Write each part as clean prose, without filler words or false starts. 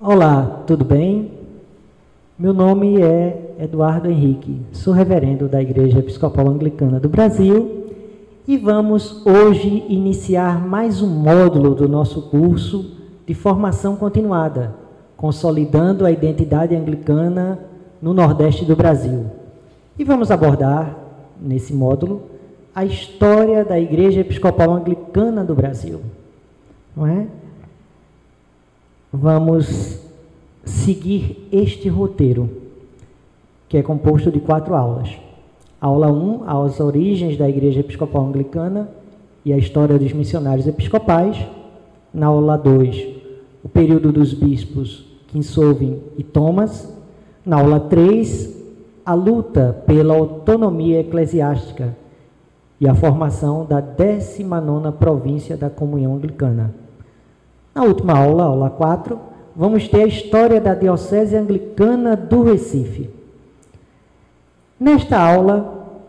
Olá, tudo bem? Meu nome é Eduardo Henrique, sou reverendo da Igreja Episcopal Anglicana do Brasil e vamos hoje iniciar mais um módulo do nosso curso de formação continuada, consolidando a identidade anglicana no Nordeste do Brasil. E vamos abordar, nesse módulo, a história da Igreja Episcopal Anglicana do Brasil. Não é? Vamos seguir este roteiro, que é composto de 4 aulas. Aula 1, as origens da Igreja Episcopal Anglicana e a história dos missionários episcopais. Na aula 2, o período dos bispos Kinsolvin e Thomas. Na aula 3, a luta pela autonomia eclesiástica e a formação da 19ª província da Comunhão Anglicana. Na última aula, aula 4, vamos ter a história da Diocese Anglicana do Recife. Nesta aula,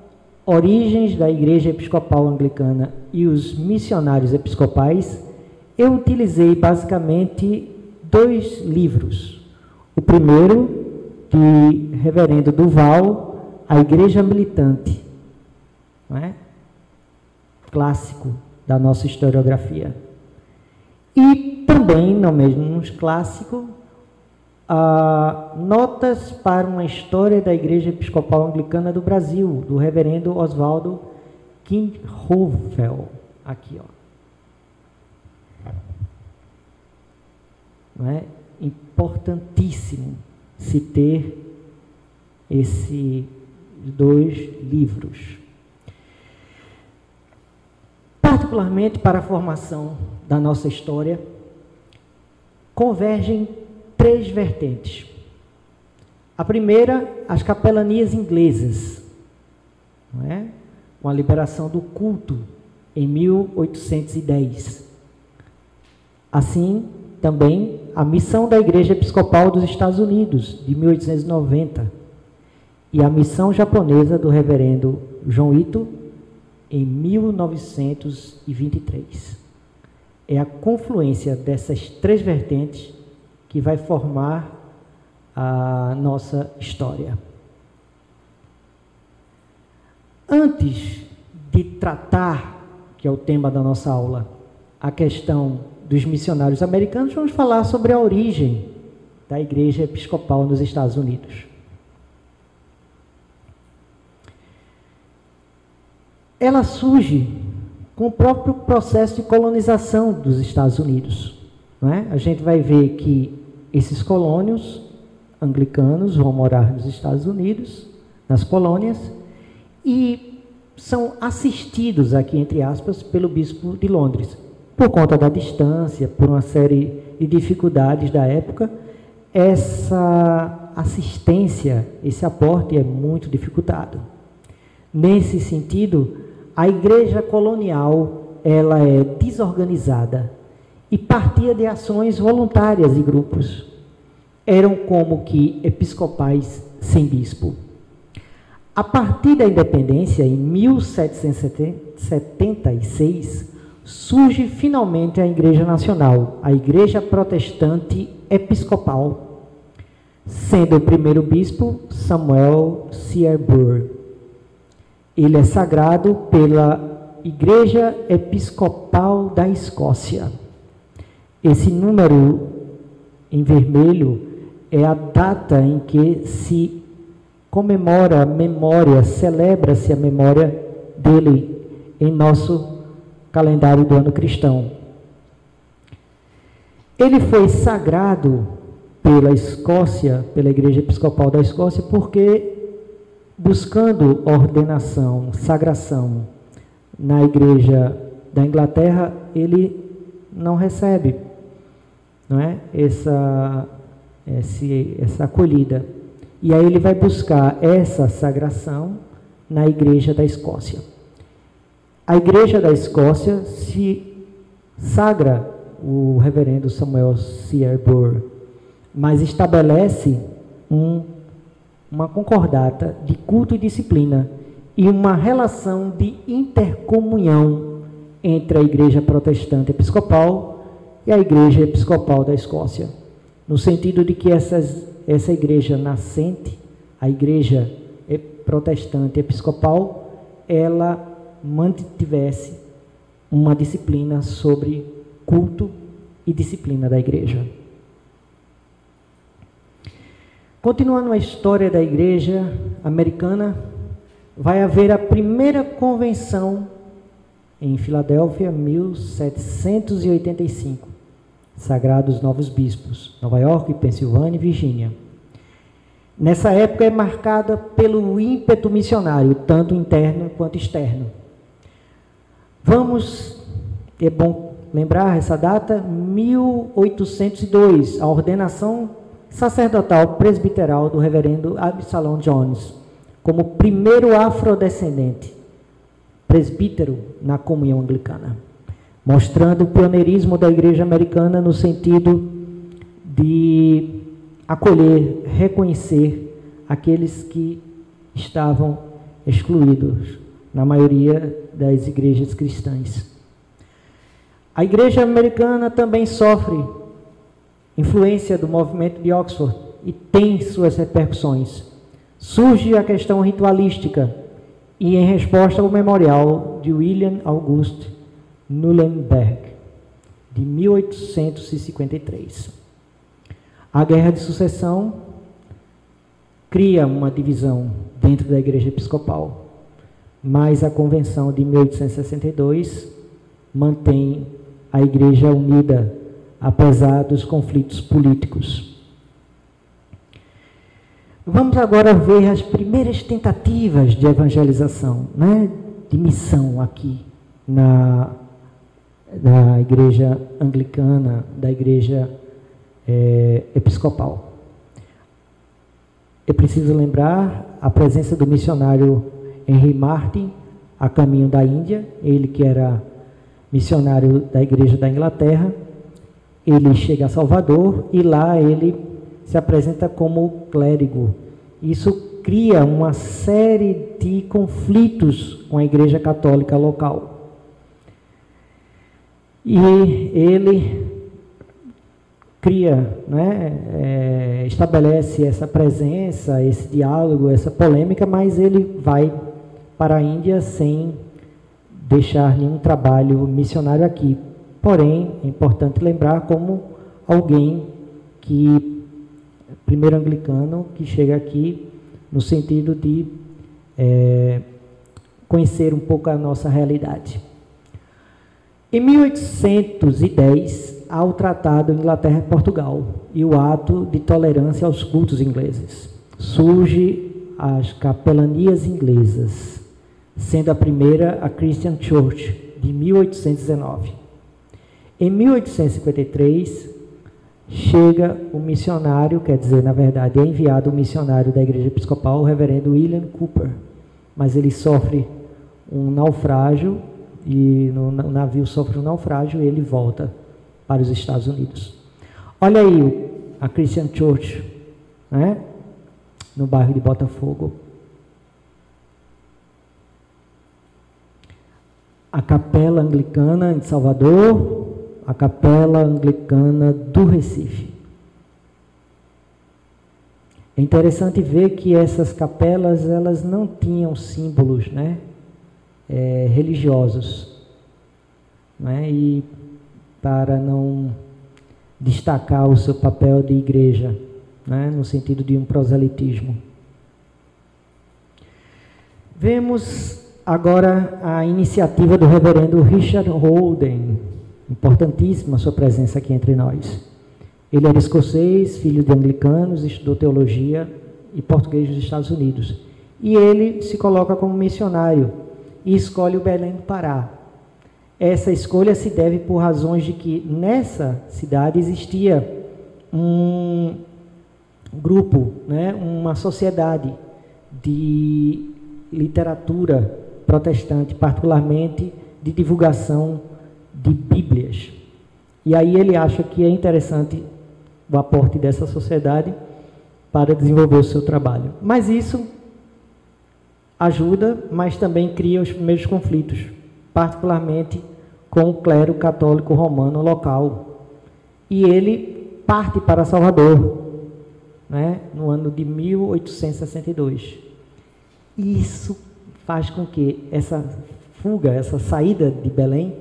origens da Igreja Episcopal Anglicana e os missionários episcopais, eu utilizei basicamente 2 livros. O primeiro, de Reverendo Duval, A Igreja Militante, não é? Clássico da nossa historiografia. E também, no mesmo clássico, Notas para uma História da Igreja Episcopal Anglicana do Brasil, do Reverendo Oswaldo Kinghofel. Aqui, ó. Não é? Importantíssimo se ter esses 2 livros. Particularmente para a formação da nossa história, convergem 3 vertentes. A primeira, as capelanias inglesas, não é? Com a liberação do culto em 1810. Assim, também, a missão da Igreja Episcopal dos Estados Unidos, de 1890, e a missão japonesa do reverendo John Ito, em 1923. É a confluência dessas 3 vertentes que vai formar a nossa história. Antes de tratar, que é o tema da nossa aula, a questão dos missionários americanos, vamos falar sobre a origem da Igreja Episcopal nos Estados Unidos. Ela surge com o próprio processo de colonização dos Estados Unidos. Não é? A gente vai ver que esses colônios anglicanos vão morar nos Estados Unidos, nas colônias, e são assistidos, aqui entre aspas, pelo bispo de Londres. Por conta da distância, por uma série de dificuldades da época, essa assistência, esse aporte é muito dificultado. Nesse sentido, a igreja colonial, ela é desorganizada e partia de ações voluntárias e grupos. Eram como que episcopais sem bispo. A partir da independência, em 1776, surge finalmente a Igreja Nacional, a Igreja Protestante Episcopal, sendo o primeiro bispo Samuel Searburn. Ele é sagrado pela Igreja Episcopal da Escócia. Esse número em vermelho é a data em que se comemora a memória, celebra-se a memória dele em nosso calendário do ano cristão. Ele foi sagrado pela Escócia, pela Igreja Episcopal da Escócia, porque buscando ordenação, sagração na Igreja da Inglaterra, ele não recebe, não é? essa acolhida. E aí ele vai buscar essa sagração na Igreja da Escócia. A Igreja da Escócia se sagra o reverendo Samuel Searburn, mas estabelece uma concordata de culto e disciplina e uma relação de intercomunhão entre a Igreja Protestante Episcopal e a Igreja Episcopal da Escócia. no sentido de que essa igreja nascente, a igreja protestante episcopal, ela mantivesse uma disciplina sobre culto e disciplina da igreja. Continuando a história da igreja americana, vai haver a primeira convenção em Filadélfia, 1785. Sagrados Novos Bispos, Nova York, Pensilvânia e Virgínia. Nessa época é marcada pelo ímpeto missionário, tanto interno quanto externo. É bom lembrar essa data, 1802, a ordenação sacerdotal presbiteral do reverendo Absalom Jones, como primeiro afrodescendente presbítero na comunhão anglicana, mostrando o pioneirismo da igreja americana no sentido de acolher, reconhecer aqueles que estavam excluídos na maioria das igrejas cristãs. A igreja americana também sofre influência do movimento de Oxford e tem suas repercussões. Surge a questão ritualística e em resposta ao memorial de William August Muhlenberg, de 1853. A Guerra de Sucessão cria uma divisão dentro da Igreja Episcopal, mas a Convenção de 1862 mantém a Igreja unida, apesar dos conflitos políticos. Vamos agora ver as primeiras tentativas de evangelização, de missão aqui da igreja anglicana, da igreja episcopal. É preciso lembrar a presença do missionário Henry Martyn a caminho da Índia, ele que era missionário da igreja da Inglaterra. Ele chega a Salvador e lá ele se apresenta como clérigo. Isso cria uma série de conflitos com a igreja católica local. E ele cria, estabelece essa presença, esse diálogo, essa polêmica, mas ele vai para a Índia sem deixar nenhum trabalho missionário aqui. Porém, é importante lembrar como alguém primeiro anglicano, que chega aqui no sentido de conhecer um pouco a nossa realidade. Em 1810, há o Tratado Inglaterra e Portugal e o Ato de Tolerância aos Cultos Ingleses. Surge as capelanias inglesas, sendo a primeira a Christian Church, de 1819. Em 1853, chega o missionário, quer dizer, na verdade, é enviado o missionário da Igreja Episcopal, o reverendo William Cooper, mas ele sofre um naufrágio, e o navio sofre um naufrágio e ele volta para os Estados Unidos. Olha aí a Christian Church, no bairro de Botafogo. A Capela Anglicana de Salvador, a Capela Anglicana do Recife. É interessante ver que essas capelas, elas não tinham símbolos, religiosos, e para não destacar o seu papel de igreja, no sentido de um proselitismo. Vemos agora a iniciativa do reverendo Richard Holden, importantíssima a sua presença aqui entre nós. Ele era escocês, filho de anglicanos, estudou teologia e português nos Estados Unidos. E ele se coloca como missionário e escolhe o Belém do Pará. Essa escolha se deve por razões de que nessa cidade existia um grupo, uma sociedade de literatura protestante, particularmente de divulgação de Bíblias. E aí ele acha que é interessante o aporte dessa sociedade para desenvolver o seu trabalho. Mas isso ajuda, mas também cria os primeiros conflitos, particularmente com o clero católico romano local. E ele parte para Salvador, né, no ano de 1862. Isso faz com que essa fuga, essa saída de Belém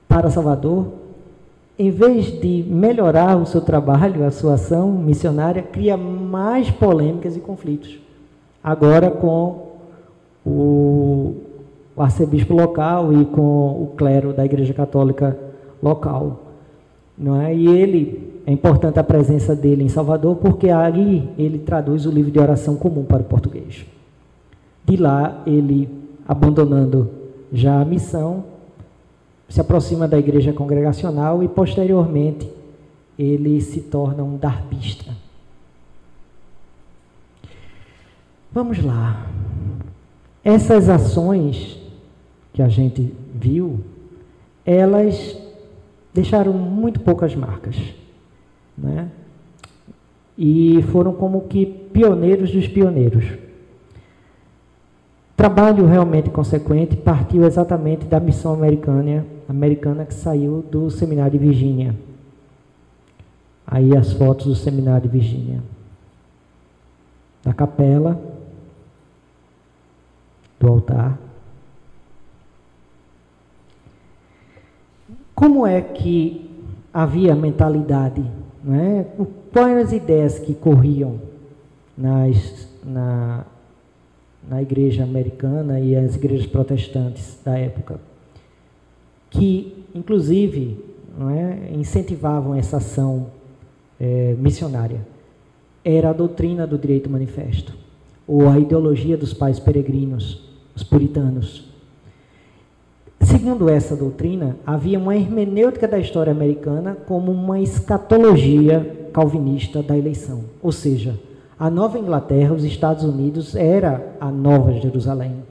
para Salvador, em vez de melhorar o seu trabalho, a sua ação missionária, cria mais polêmicas e conflitos. Agora com o arcebispo local e com o clero da Igreja Católica local. Não é? E é importante a presença dele em Salvador, porque ali ele traduz o livro de oração comum para o português. De lá, ele, abandonando já a missão, se aproxima da igreja congregacional e, posteriormente, ele se torna um darbista. Vamos lá. Essas ações que a gente viu, elas deixaram muito poucas marcas, né? E foram como que pioneiros dos pioneiros. Trabalho realmente consequente partiu exatamente da missão americana que saiu do seminário de Virgínia. Aí as fotos do seminário de Virgínia. Da capela, do altar. Como é que havia mentalidade, não é? Quais eram as ideias que corriam na igreja americana e as igrejas protestantes da época, que, inclusive, não é, incentivavam essa ação missionária? Era a doutrina do direito manifesto, ou a ideologia dos pais peregrinos, os puritanos. Segundo essa doutrina, havia uma hermenêutica da história americana como uma escatologia calvinista da eleição. Ou seja, a Nova Inglaterra, os Estados Unidos, era a Nova Jerusalém.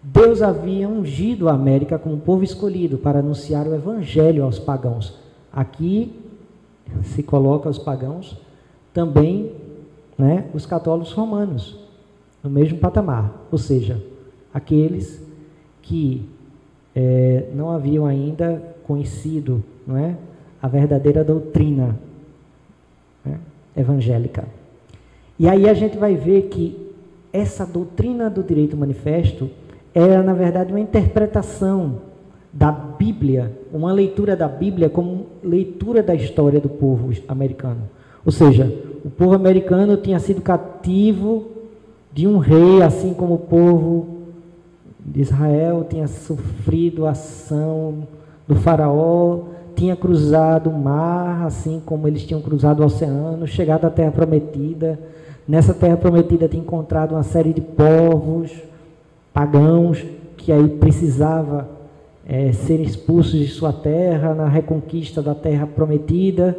Deus havia ungido a América como povo escolhido para anunciar o evangelho aos pagãos. Aqui se coloca os pagãos, também, né, os católicos romanos, no mesmo patamar. Ou seja, aqueles que não haviam ainda conhecido, não é, a verdadeira doutrina, né, evangélica. E aí a gente vai ver que essa doutrina do direito manifesto era, na verdade, uma interpretação da Bíblia, uma leitura da Bíblia como leitura da história do povo americano. Ou seja, o povo americano tinha sido cativo de um rei, assim como o povo de Israel tinha sofrido a ação do faraó, tinha cruzado o mar, assim como eles tinham cruzado o oceano, chegado à Terra Prometida. Nessa Terra Prometida tinha encontrado uma série de povos pagãos que aí precisava ser expulsos de sua terra na reconquista da Terra Prometida.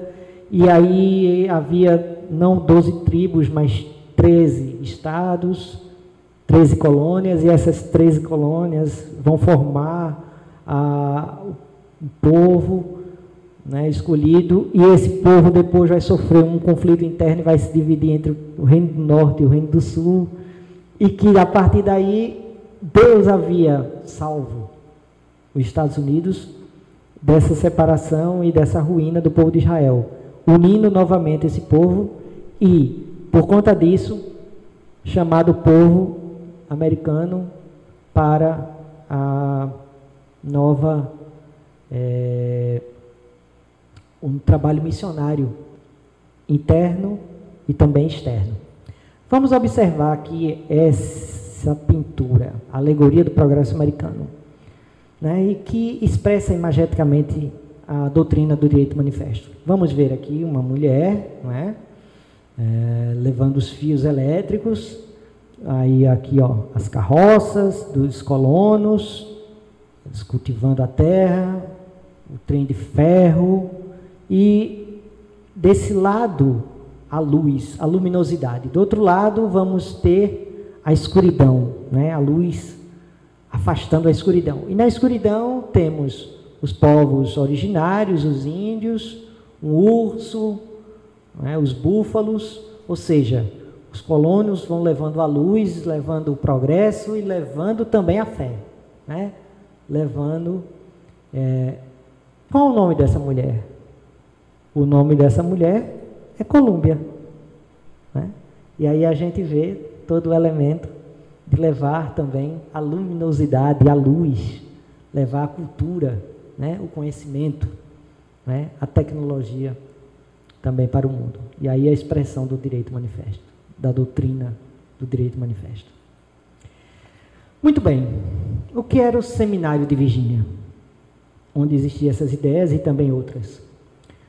E aí havia não 12 tribos, mas 13 estados, 13 colônias, e essas 13 colônias vão formar o povo, né, escolhido, e esse povo depois vai sofrer um conflito interno e vai se dividir entre o Reino do Norte e o Reino do Sul, e que a partir daí Deus havia salvo os Estados Unidos dessa separação e dessa ruína do povo de Israel, unindo novamente esse povo e, por conta disso, chamado povo americano para a nova um trabalho missionário interno e também externo. Vamos observar aqui essa pintura, a alegoria do progresso americano, né, e que expressa imageticamente a doutrina do direito manifesto. Vamos ver aqui uma mulher, não é, levando os fios elétricos, aí aqui, ó, as carroças dos colonos, eles cultivando a terra, o trem de ferro, e desse lado a luz, a luminosidade. Do outro lado vamos ter a escuridão, né? A luz afastando a escuridão. E na escuridão temos os povos originários, os índios, o urso, né? Os búfalos, ou seja, os colonos vão levando a luz, levando o progresso e levando também a fé, né? Levando... qual é o nome dessa mulher? O nome dessa mulher é Colúmbia, né? E aí a gente vê todo o elemento de levar também a luminosidade, a luz, levar a cultura, né? O conhecimento, né? A tecnologia também para o mundo. E aí a expressão do direito manifesto, da doutrina do direito manifesto. Muito bem. O que era o Seminário de Virgínia? Onde existiam essas ideias e também outras.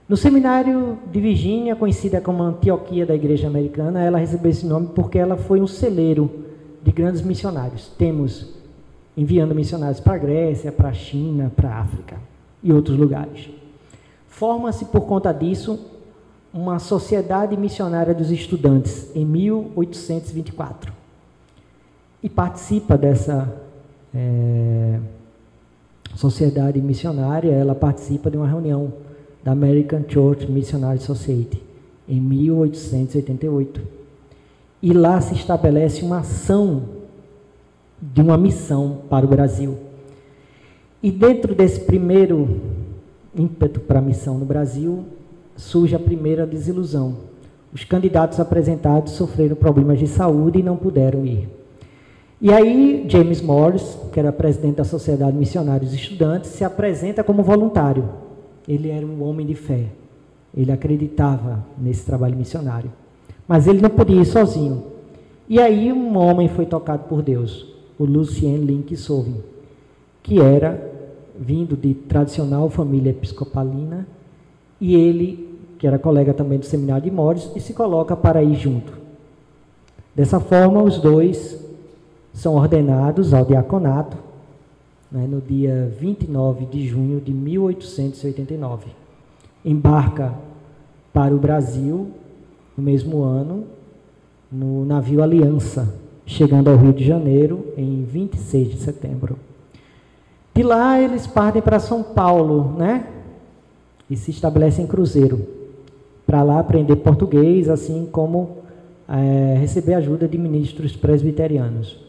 No Seminário de Virgínia, conhecida como Antioquia da Igreja Americana, ela recebeu esse nome porque ela foi um celeiro de grandes missionários. Temos enviando missionários para a Grécia, para a China, para a África e outros lugares. Forma-se, por conta disso, uma Sociedade Missionária dos Estudantes, em 1824. E participa dessa sociedade missionária, ela participa de uma reunião da American Church Missionary Society, em 1888. E lá se estabelece uma ação de uma missão para o Brasil. E dentro desse primeiro ímpeto para a missão no Brasil, surge a primeira desilusão. Os candidatos apresentados sofreram problemas de saúde e não puderam ir. E aí, James Morris, que era presidente da Sociedade Missionária dos Estudantes, se apresenta como voluntário. Ele era um homem de fé. Ele acreditava nesse trabalho missionário. Mas ele não podia ir sozinho. E aí um homem foi tocado por Deus, o Lucien Link Sovin, que era vindo de tradicional família episcopalina, e ele, que era colega também do Seminário de Morris, e se coloca para ir junto. Dessa forma, os dois são ordenados ao diaconato, né, no dia 29 de junho de 1889. Embarca para o Brasil, no mesmo ano, no navio Aliança, chegando ao Rio de Janeiro em 26 de setembro. De lá, eles partem para São Paulo, né? E se estabelecem em Cruzeiro, para lá aprender português, assim como receber ajuda de ministros presbiterianos.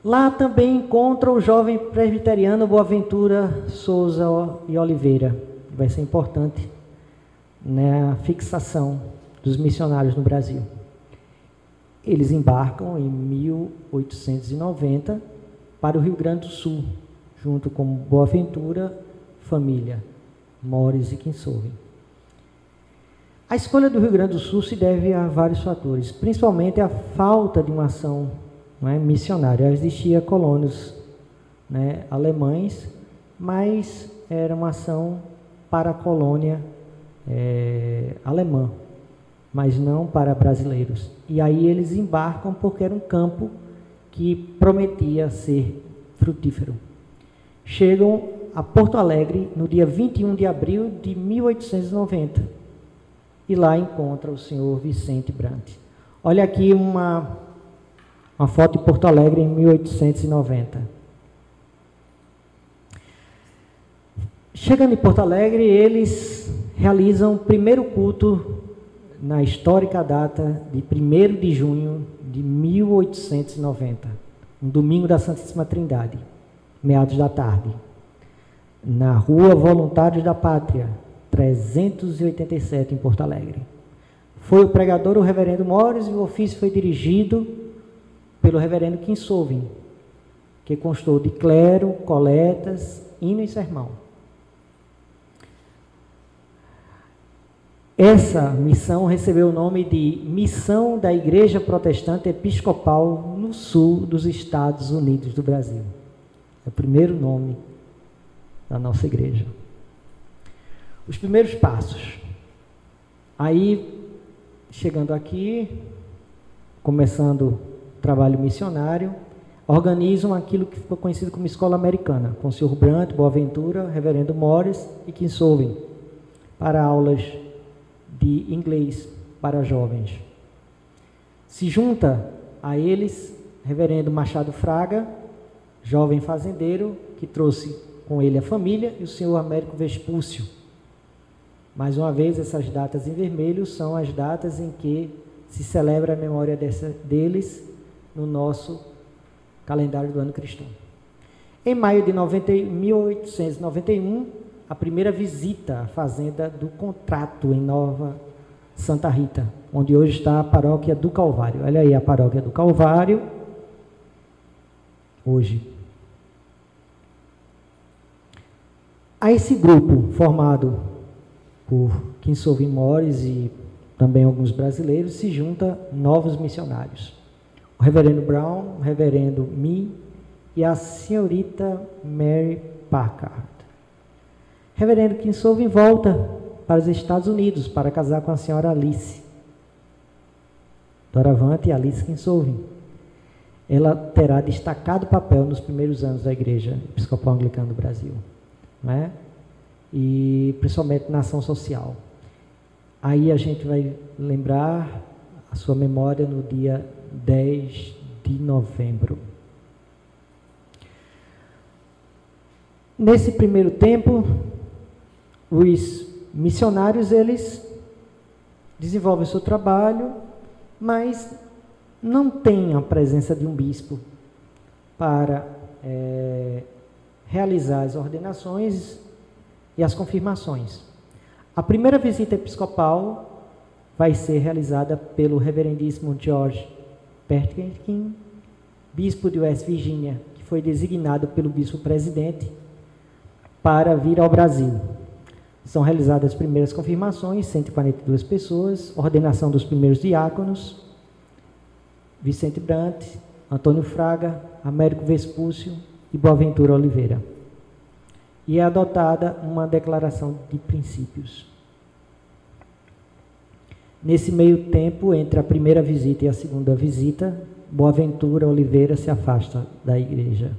Lá também encontra o jovem presbiteriano Boaventura Souza e Oliveira. Vai ser importante, né, a fixação dos missionários no Brasil. Eles embarcam em 1890 para o Rio Grande do Sul, junto com Boaventura, família, Morris e Kinsoven. A escolha do Rio Grande do Sul se deve a vários fatores, principalmente a falta de uma ação, não é, missionária. Existia colônios, né, alemães, mas era uma ação para a colônia alemã, mas não para brasileiros. E aí eles embarcam porque era um campo que prometia ser frutífero. Chegam a Porto Alegre no dia 21 de abril de 1890 e lá encontra o senhor Vicente Brant. Olha aqui uma foto de Porto Alegre em 1890. Chegando em Porto Alegre, eles realizam o primeiro culto na histórica data de 1º de junho de 1890, um domingo da Santíssima Trindade, meados da tarde, na Rua Voluntários da Pátria, 387, em Porto Alegre. Foi o pregador o reverendo Morris e o ofício foi dirigido pelo reverendo Kinsoven, que constou de clero, coletas, hino e sermão. Essa missão recebeu o nome de Missão da Igreja Protestante Episcopal no Sul dos Estados Unidos do Brasil. É o primeiro nome da nossa igreja. Os primeiros passos. Aí, chegando aqui, começando o trabalho missionário, organizam aquilo que ficou conhecido como Escola Americana, com o Sr. Brant, Boaventura, Reverendo Morris e Kinsoven, para aulas de inglês para jovens. Se junta a eles Reverendo Machado Fraga, jovem fazendeiro, que trouxe com ele a família, e o senhor Américo Vespúcio. Mais uma vez, essas datas em vermelho são as datas em que se celebra a memória deles no nosso calendário do ano cristão. Em maio de 1891, a primeira visita à fazenda do Contrato, em Nova Santa Rita, onde hoje está a paróquia do Calvário. Olha aí a paróquia do Calvário, hoje. A esse grupo, formado por Kinsovin Morris e também alguns brasileiros, se junta novos missionários. O reverendo Brown, o reverendo Mee e a senhorita Mary Packard. O reverendo Kinsovin volta para os Estados Unidos para casar com a senhora Alice Doravante e Alice Kinsovin. Ela terá destacado papel nos primeiros anos da Igreja Episcopal Anglicana do Brasil, né? E principalmente na ação social. Aí a gente vai lembrar a sua memória no dia 10 de novembro. Nesse primeiro tempo, os missionários, eles desenvolvem o seu trabalho, mas não têm a presença de um bispo para realizar as ordenações e as confirmações. A primeira visita episcopal vai ser realizada pelo reverendíssimo George Perkins, bispo de West Virginia, que foi designado pelo bispo-presidente para vir ao Brasil. São realizadas as primeiras confirmações, 142 pessoas, ordenação dos primeiros diáconos, Vicente Brant, Antônio Fraga, Américo Vespúcio e Boaventura Oliveira. E é adotada uma declaração de princípios. Nesse meio tempo, entre a primeira visita e a segunda visita, Boaventura Oliveira se afasta da igreja.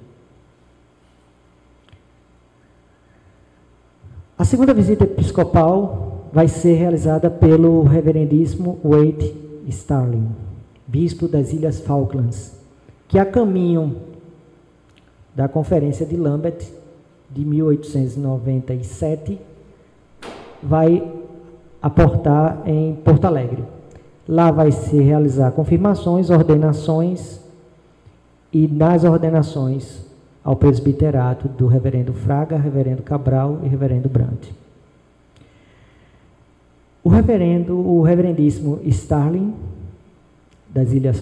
A segunda visita episcopal vai ser realizada pelo reverendíssimo Wade Starling, bispo das Ilhas Falklands, que a caminho da Conferência de Lambeth, de 1897, vai aportar em Porto Alegre. Lá vai se realizar confirmações, ordenações, e nas ordenações ao presbiterato do reverendo Fraga, reverendo Cabral e reverendo Brant. O reverendíssimo Starling,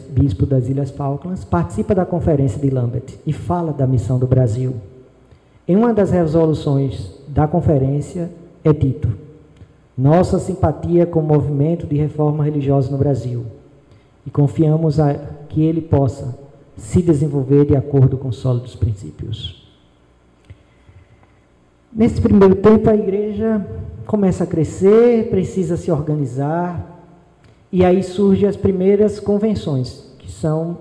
bispo das Ilhas Falklands, participa da Conferência de Lambeth e fala da missão do Brasil. Em uma das resoluções da conferência é dito: nossa simpatia com o movimento de reforma religiosa no Brasil, e confiamos que ele possa se desenvolver de acordo com sólidos princípios. Nesse primeiro tempo, a igreja começa a crescer, precisa se organizar, e aí surgem as primeiras convenções, que são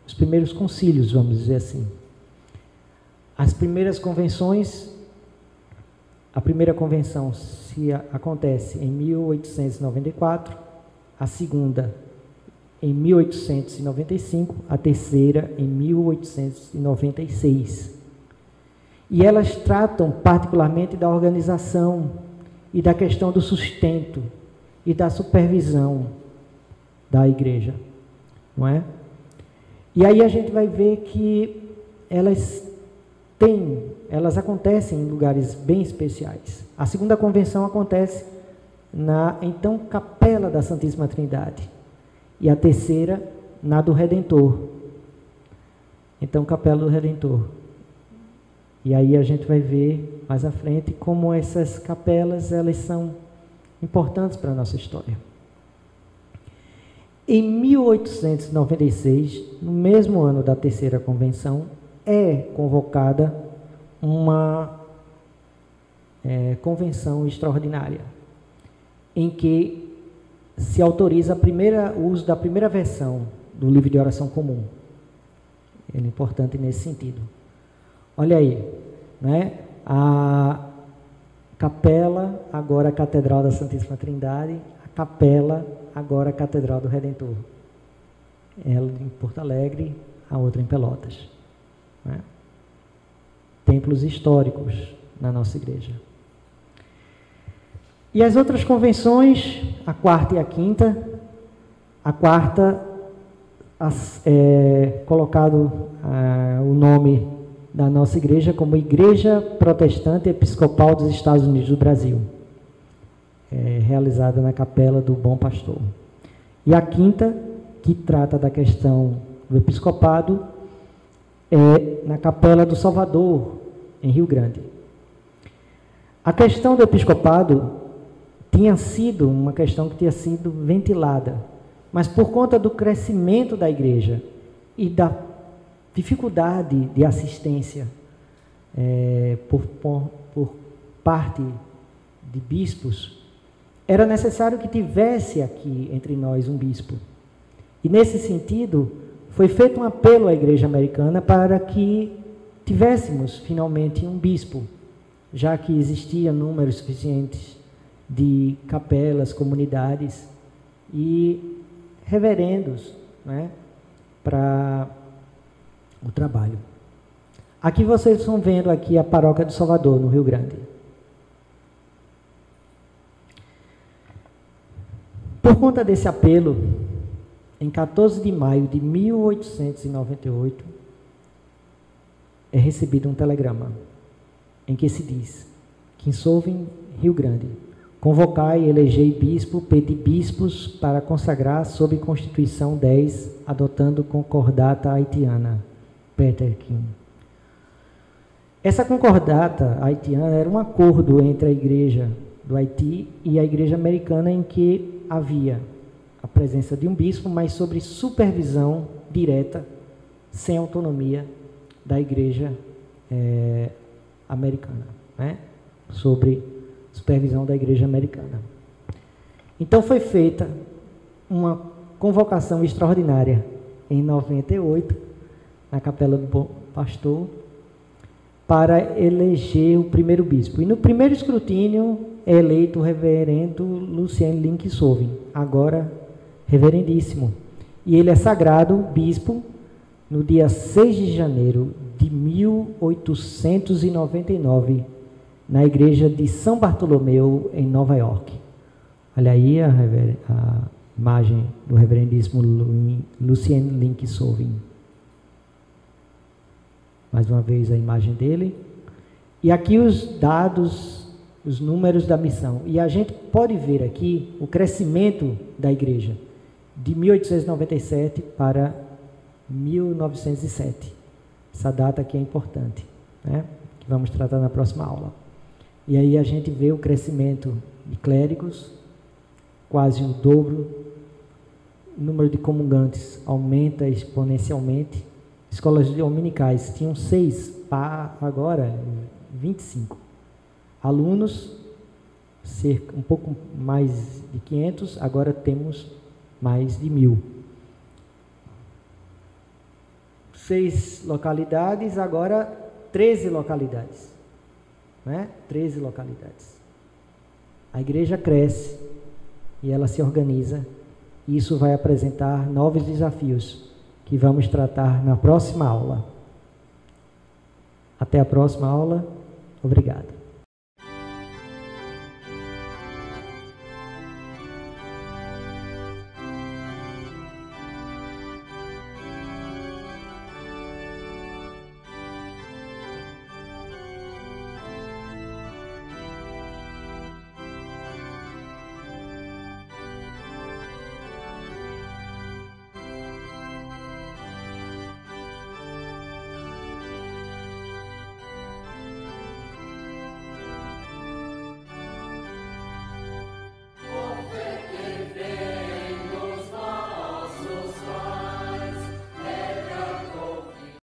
os primeiros concílios, vamos dizer assim. As primeiras convenções, a primeira convenção acontece em 1894, a segunda em 1895, a terceira em 1896. E elas tratam particularmente da organização e da questão do sustento e da supervisão da igreja, não é? E aí a gente vai ver que elas acontecem em lugares bem especiais. A segunda convenção acontece na, então, Capela da Santíssima Trindade. E a terceira, na do Redentor. Então, Capela do Redentor. E aí a gente vai ver mais à frente como essas capelas, elas são importantes para a nossa história. Em 1896, no mesmo ano da terceira convenção, é convocada uma convenção extraordinária, em que se autoriza o uso da primeira versão do livro de oração comum. Ele é importante nesse sentido. Olha aí, né? A capela, agora a Catedral da Santíssima Trindade, a capela, agora a Catedral do Redentor. Ela em Porto Alegre, a outra em Pelotas. Né? Templos históricos na nossa igreja. E as outras convenções, a quarta e a quinta. A quarta, colocado o nome da nossa igreja como Igreja Protestante Episcopal dos Estados Unidos do Brasil, realizada na Capela do Bom Pastor. E a quinta, que trata da questão do episcopado, é na Capela do Salvador, em Rio Grande. A questão do episcopado tinha sido uma questão que tinha sido ventilada, mas por conta do crescimento da igreja e da dificuldade de assistência por parte de bispos, era necessário que tivesse aqui entre nós um bispo. E nesse sentido, foi feito um apelo à igreja americana para que tivéssemos finalmente um bispo, já que existia números suficientes de capelas, comunidades e reverendos, né, para o trabalho. Aqui vocês estão vendo aqui a paróquia do Salvador, no Rio Grande. Por conta desse apelo, em 14 de maio de 1898, é recebido um telegrama em que se diz: Kinsolving, Rio Grande, convocai e elegei bispo, pedi bispos para consagrar sob Constituição 10, adotando concordata haitiana, Peter King. Essa concordata haitiana era um acordo entre a igreja do Haiti e a igreja americana, em que havia a presença de um bispo, mas sobre supervisão direta, sem autonomia da igreja americana, né? Sobre supervisão da igreja americana. Então foi feita uma convocação extraordinária em 98, na Capela do Bom Pastor, para eleger o primeiro bispo. E no primeiro escrutínio é eleito o reverendo Lucien Link Solving, agora reverendíssimo. E ele é sagrado bispo no dia 6 de janeiro de 1899, na igreja de São Bartolomeu, em Nova York. Olha aí a imagem do reverendíssimo Lucien Link Solving. Mais uma vez a imagem dele. E aqui os dados, os números da missão. E a gente pode ver aqui o crescimento da igreja, de 1897 para 1907. Essa data aqui é importante, né? Que vamos tratar na próxima aula. E aí a gente vê o crescimento de clérigos, quase o dobro. O número de comungantes aumenta exponencialmente. Escolas dominicais tinham 6, agora 25. Alunos, um pouco mais de 500, agora temos mais de 1000. 6 localidades, agora 13 localidades. Né? 13 localidades. A igreja cresce e ela se organiza, e isso vai apresentar novos desafios que vamos tratar na próxima aula. Até a próxima aula. Obrigado.